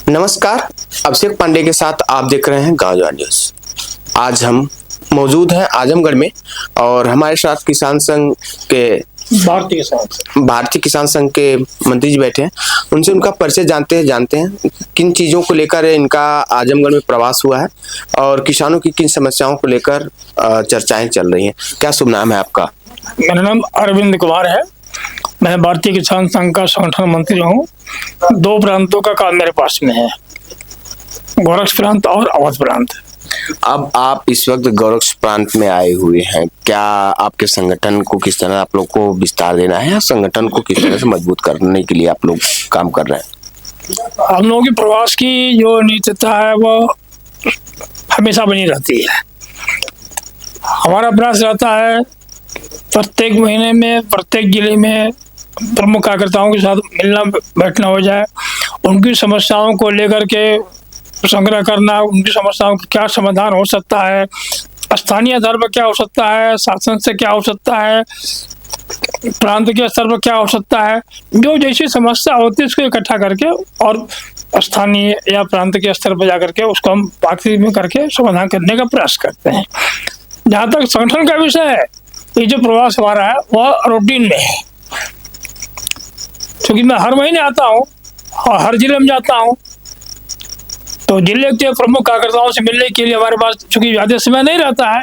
नमस्कार, अभिषेक पांडे के साथ आप देख रहे हैं गांव न्यूज। आज हम मौजूद हैं आजमगढ़ में और हमारे साथ किसान संघ के भारतीय किसान संघ के मंत्री जी बैठे हैं। उनसे उनका परिचय जानते हैं किन चीजों को लेकर इनका आजमगढ़ में प्रवास हुआ है और किसानों की किन समस्याओं को लेकर चर्चाएं चल रही हैं। क्या शुभ नाम है आपका? मेरा नाम अरविंद कुमार है। मैं भारतीय किसान संघ का संगठन मंत्री हूँ। 2 प्रांतों का काम मेरे पास में है, गोरक्ष प्रांत और अवध प्रांत। अब आप इस वक्त गोरक्ष प्रांत में आए हुए हैं, क्या आपके संगठन को किस तरह आप लोग को विस्तार देना है या संगठन को किस तरह से मजबूत करने के लिए आप लोग काम कर रहे हैं? हम लोगों की प्रवास की जो नीतिता है वो हमेशा बनी रहती है। हमारा प्रयास रहता है प्रत्येक महीने में प्रत्येक जिले में प्रमुख कार्यकर्ताओं के साथ मिलना बैठना हो जाए, उनकी समस्याओं को लेकर के संग्रह करना, उनकी समस्याओं का क्या समाधान हो सकता है, स्थानीय स्तर पर क्या हो सकता है, शासन से क्या हो सकता है, प्रांत के स्तर पर क्या हो सकता है, जो जैसी समस्या होती है उसको इकट्ठा करके और स्थानीय या प्रांत के स्तर पर जाकर के उसको हम बातचीत में करके समाधान करने का प्रयास करते हैं। जहाँ तक संगठन का विषय है, ये जो प्रवास हमारा है वह रूटीन में है, क्योंकि मैं हर महीने आता हूँ और हर जिले में जाता हूँ, तो जिले के प्रमुख कार्यकर्ताओं से मिलने के लिए हमारे पास चूंकि ज्यादा समय नहीं रहता है,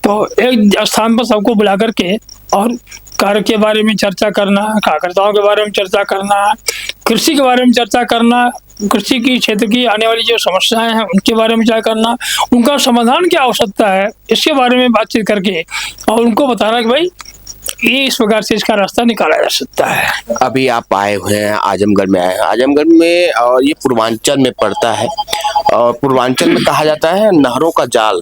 तो एक स्थान पर सबको बुला करके और कार्य के बारे में चर्चा करना, कार्यकर्ताओं के बारे में चर्चा करना, कृषि के बारे में चर्चा करना, कृषि की क्षेत्र की आने वाली जो समस्याएं हैं उनके बारे में चर्चा करना, उनका समाधान क्या हो सकता है इसके बारे में बातचीत करके और उनको बताना कि भाई ये इस प्रकार से इसका रास्ता निकाला जा सकता है। अभी आप आए हुए हैं आजमगढ़ में, आए हैं आजमगढ़ में और ये पूर्वांचल में पड़ता है और पूर्वांचल में कहा जाता है नहरों का जाल,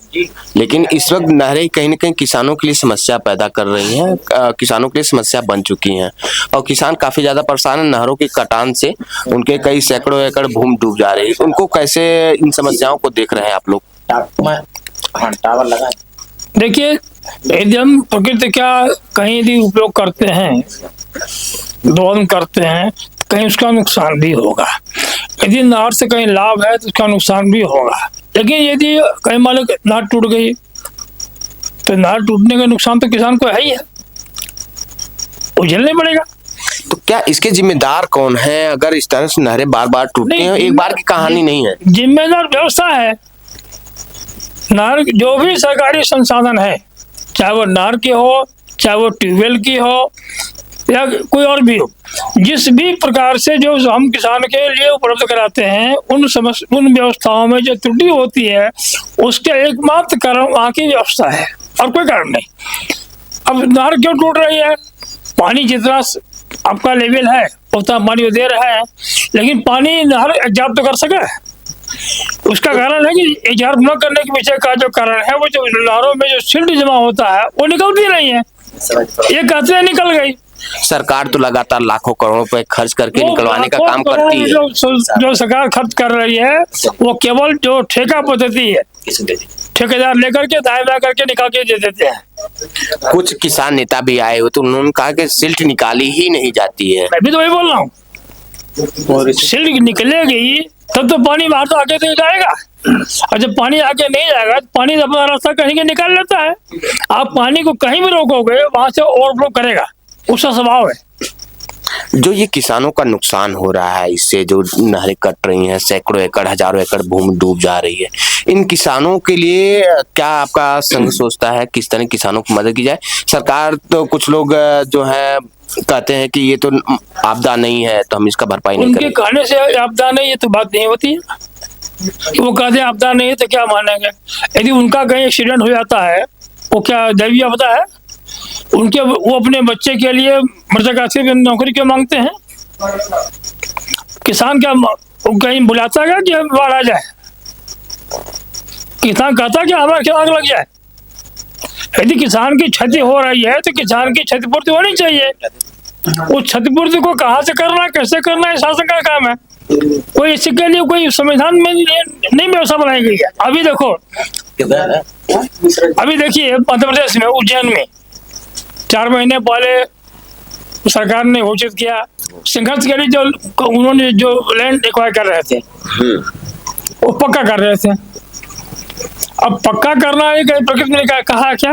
लेकिन इस वक्त नहरें कहीं न कहीं किसानों के लिए समस्या पैदा कर रही हैं, किसानों के लिए समस्या बन चुकी हैं और किसान काफी ज्यादा परेशान है। नहरों के कटान से उनके कई सैकड़ों एकड़ भूमि डूब जा रही है। उनको कैसे इन समस्याओं को देख रहे हैं आप लोग? टावर लगा देखिए, यदि हम प्रकृति का कहीं भी उपयोग करते हैं, दोहन करते हैं, कहीं उसका नुकसान भी होगा। यदि नहर से कहीं लाभ है तो उसका नुकसान भी होगा, लेकिन यदि कहीं मान लो नहर टूट गई तो नहर टूटने का नुकसान तो किसान को है ही है, वो झेलना पड़ेगा। तो क्या इसके जिम्मेदार कौन है अगर इस तरह से नहरें बार बार टूटती हैं? एक बार की कहानी नहीं है, जिम्मेदार व्यवस्था है। नहर जो भी सरकारी संसाधन है, चाहे वो नहर की हो, चाहे वो ट्यूबवेल की हो या कोई और भी हो, जिस भी प्रकार से जो हम किसान के लिए उपलब्ध कराते हैं, उन व्यवस्थाओं में जो त्रुटि होती है उसके एकमात्र कारण वहाँ की व्यवस्था है और कोई कारण नहीं। अब नहर क्यों टूट रही है? पानी जितना आपका लेवल है उतना पानी दे रहा है, लेकिन पानी नहर एग्जाम तो कर सके। उसका कारण है कि एग्जाम न करने के पीछे का जो कारण है वो जो नहरों में जो सिल्ट जमा होता है वो निकलती नहीं है। ये कहते हैं निकल गई। सरकार तो लगातार लाखों करोड़ों रुपए खर्च करके निकलवाने का काम करती है। जो सरकार खर्च कर रही है वो केवल जो ठेका पद्धति है, ठेकेदार लेकर के दाएं बाएं करके निकाल के दे देते हैं। कुछ किसान नेता भी आए हुए तो उन्होंने कहा कि सिल्ट निकाली ही नहीं जाती है। मैं भी तो वही बोल रहा हूँ, सिल्ट निकलेगी तब तो पानी बाहर तो आगे नहीं जाएगा, और जब पानी आगे नहीं जाएगा तो पानी अपना रास्ता कहीं के निकाल लेता है। आप पानी को कहीं भी रोकोगे वहां से ओवरफ्लो करेगा, उसका स्वभाव है। जो ये किसानों का नुकसान हो रहा है, इससे जो नहरें कट रही हैं, सैकड़ों एकड़ हजारों एकड़ भूमि डूब जा रही है, इन किसानों के लिए क्या आपका संघ सोचता है किस तरह किसानों की मदद की जाए? सरकार तो कुछ लोग जो है कहते हैं कि ये तो आपदा नहीं है तो हम इसका भरपाई नहीं करेंगे। उनके कहने से आपदा नहीं, ये तो बात नहीं होती है। वो कहते हैं आपदा नहीं है तो क्या मानेंगे? यदि उनका कहीं एक्सीडेंट हो जाता है वो क्या दैवीय आपदा है? उनके वो अपने बच्चे के लिए मृतक नौकरी क्यों मांगते हैं? किसान क्या कहीं बुलाता है कि बाढ़ आ जाए? किसान कहता है कि हमारे आग लग जाए। यदि किसान की क्षति हो रही है तो किसान की क्षतिपूर्ति होनी चाहिए। उस क्षतिपूर्ति को कहाँ से करना, कैसे करना है शासन का काम है। कोई इसके लिए कोई संविधान में नहीं व्यवस्था बनाई गई है। अभी देखिए मध्य प्रदेश में उज्जैन में 4 महीने पहले सरकार ने घोषित किया। संघर्ष के लिए जो उन्होंने जो लैंड एक्वायर कर रहे थे वो पक्का कर रहे थे। अब पक्का करना है कि प्रकृति ने कहा क्या?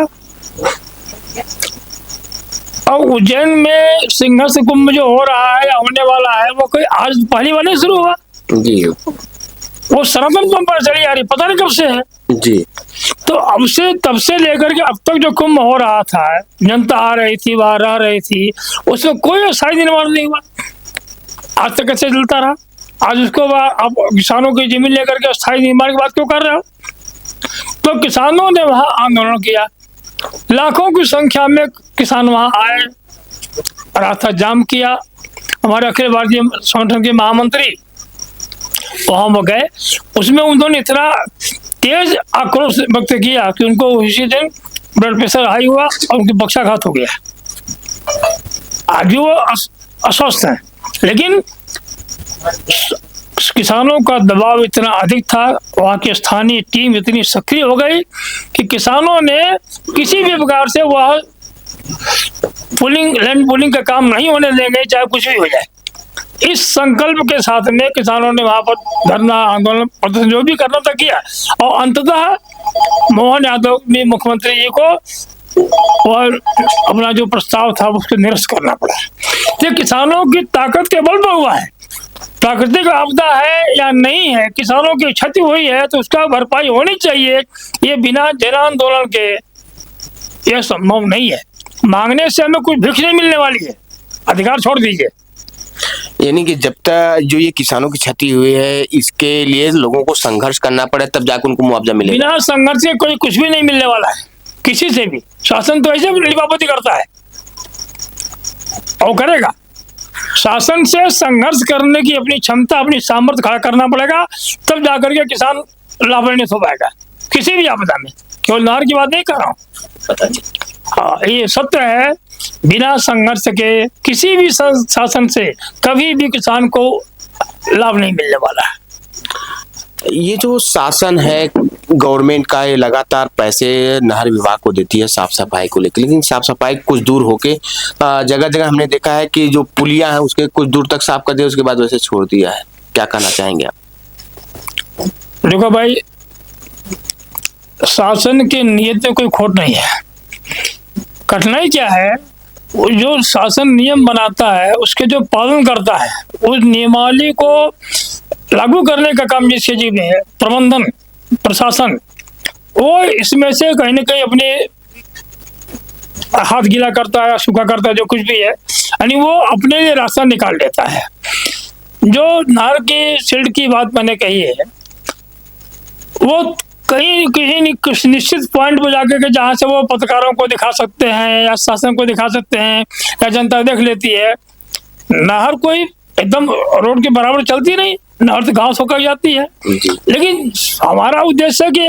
और उज्जैन में संघर्ष कुंभ जो हो रहा है या होने वाला है वो कोई आज पहली बार नहीं शुरू हुआ जी। वो सनातन परंपरा चली आ रही, पता नहीं कब से है जी। तो अब से तब से लेकर के अब तक जो कुंभ हो रहा था, जनता आ रही थी, वहां रह रही थी, उसमें कोई अस्थायी निर्माण नहीं हुआ। आज तक कैसे चलता रहा? आज उसको आप किसानों की जमीन लेकर के अस्थायी निर्माण की बात क्यों कर रहे हो? तो किसानों ने वहां आंदोलन किया, लाखों की संख्या में किसान वहां आए, रास्ता जाम किया। हमारे अखिल भारतीय संगठन के महामंत्री वहां गए, उसमें उन्होंने इतना तेज आक्रोश व्यक्त किया कि उनको उसी दिन ब्लड प्रेशर हाई हुआ और उनकी पक्षाघात हो गया। आज भी वो अस्वस्थ हैं, लेकिन किसानों का दबाव इतना अधिक था, वहाँ की स्थानीय टीम इतनी सक्रिय हो गई कि किसानों ने किसी भी प्रकार से वह लैंड पूलिंग का काम नहीं होने देंगे, चाहे कुछ भी हो जाए। इस संकल्प के साथ में किसानों ने वहां पर धरना, आंदोलन, प्रदर्शन जो भी करना था किया और अंततः मोहन यादव ने मुख्यमंत्री जी को और अपना जो प्रस्ताव था उसको निरस्त करना पड़ा। ये किसानों की ताकत के बल पर हुआ है। प्राकृतिक आपदा है या नहीं है, किसानों की क्षति हुई है तो उसका भरपाई होनी चाहिए। ये बिना जन आंदोलन के यह संभव नहीं है। मांगने से हमें कुछ भिख नहीं मिलने वाली है, अधिकार छोड़ दीजिए। यानी कि जब तक जो ये किसानों की क्षति हुई है इसके लिए लोगों को संघर्ष करना पड़े तब जाकर उनको मुआवजा मिलेगा। बिना संघर्ष के कोई कुछ भी नहीं मिलने वाला है किसी से भी। शासन तो ऐसे लिपापोती करता है और करेगा। शासन से संघर्ष करने की अपनी क्षमता, अपनी सामर्थ्य खड़ा करना पड़ेगा, तब जाकर के किसान लाभान्वित हो पाएगा किसी भी आपदा में। केवल नहर की बात नहीं कर रहा हूँ, हाँ ये सत्य है। बिना संघर्ष के किसी भी शासन से कभी भी किसान को लाभ नहीं मिलने वाला है। ये जो शासन है गवर्नमेंट का, ये लगातार पैसे नहर विभाग को देती है साफ सफाई को लेकर, लेकिन साफ सफाई कुछ दूर होके जगह जगह हमने देखा है कि जो पुलिया है उसके कुछ दूर तक साफ कर दिया, उसके बाद वैसे छोड़ दिया है। क्या कहना चाहेंगे आप? देखो भाई, शासन के नियत में कोई खोट नहीं है। कठिनाई क्या है, जो शासन नियम बनाता है उसके जो पालन करता है, उस नियमावली को लागू करने का काम जिसके जी में है, प्रबंधन, प्रशासन, वो इसमें से कहीं ना कहीं अपने हाथ गीला करता है, सूखा करता है, जो कुछ भी है, यानी वो अपने लिए रास्ता निकाल लेता है। जो नहर की शील्ड की बात मैंने कही है, वो कहीं किसी निश्चित पॉइंट पर जाकर के जहाँ से वो पत्रकारों को दिखा सकते हैं या शासन को दिखा सकते हैं या जनता देख लेती है। नहर कोई एकदम रोड के बराबर चलती नहीं, नहर तो घास होकर जाती है। लेकिन हमारा उद्देश्य है कि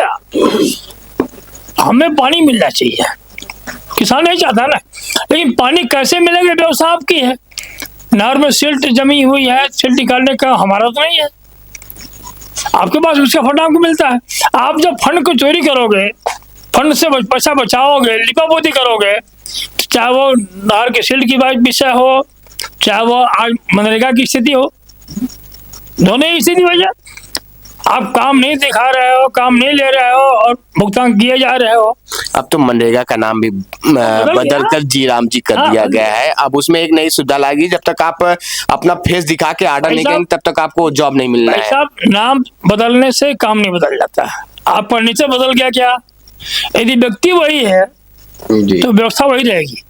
हमें पानी मिलना चाहिए, किसान नहीं चाहता ना, लेकिन पानी कैसे मिलेगा व्यवस्था आपकी है। नहर में सिल्ट जमी हुई है, सिल्ट निकालने का हमारा तो नहीं है, आपके पास उसका फंड आपको मिलता है। आप जब फंड को चोरी करोगे, फंड से पैसा बचाओगे, लिपापोती करोगे, चाहे वो नहर के सिल्ट की बात विषय हो, चाहे वो आज मनरेगा की स्थिति हो, दोनों ही स्थिति हो जाए। आप काम नहीं दिखा रहे हो, काम नहीं ले रहे हो और भुगतान किए जा रहे हो। अब तो मनरेगा का नाम भी बदलकर जी राम जी कर दिया गया है। अब उसमें एक नई सुविधा लाएगी, जब तक आप अपना फेस दिखा के आर्डर नहीं करेंगे तब तक आपको जॉब नहीं मिलना है। साहब, नाम बदलने से काम नहीं बदल जाता। आपका नीचे बदल गया क्या? यदि व्यक्ति वही है तो व्यवस्था वही रहेगी।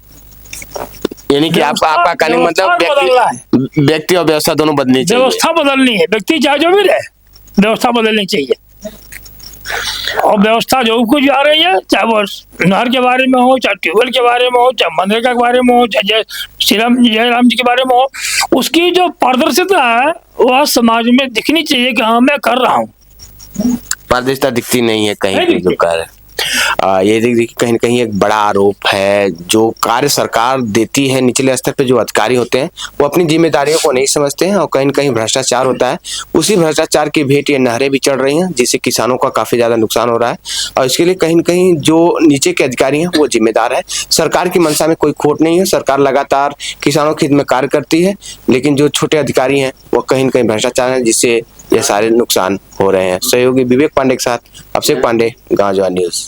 यानी कि आपका कहने का मतलब व्यक्ति और व्यवस्था दोनों बदलनी चाहिए। व्यवस्था बदलनी है, व्यक्ति चाहे जो भी रहे, व्यवस्था बदलनी चाहिए। और व्यवस्था जो कुछ आ रही है, चाहे वो नहर के बारे में हो, चाहे ट्यूबवेल के बारे में हो, चाहे मनरेगा के बारे में हो, चाहे जयराम जी के बारे में हो, उसकी जो पारदर्शिता है वह समाज में दिखनी चाहिए कि हाँ मैं कर रहा हूँ। पारदर्शिता दिखती नहीं है कहीं भी जो कार्य। ये देखिए कहीं न कहीं एक बड़ा आरोप है। जो कार्य सरकार देती है निचले स्तर पे जो अधिकारी होते हैं वो अपनी जिम्मेदारियों को नहीं समझते हैं और कहीं न कहीं भ्रष्टाचार होता है। उसी भ्रष्टाचार की भेंट ये नहरें भी चढ़ रही हैं जिससे किसानों का काफी ज्यादा नुकसान हो रहा है और इसके लिए कहीं न कहीं जो नीचे के अधिकारी हैं वो जिम्मेदार है। सरकार की मंशा में कोई खोट नहीं है, सरकार लगातार किसानों के हित में कार्य करती है, लेकिन जो छोटे अधिकारी हैं वो कहीं न कहीं भ्रष्टाचार है जिससे ये सारे नुकसान हो रहे हैं। सहयोगी विवेक पांडे के साथ अभिषेक पांडे, गांव जवान न्यूज।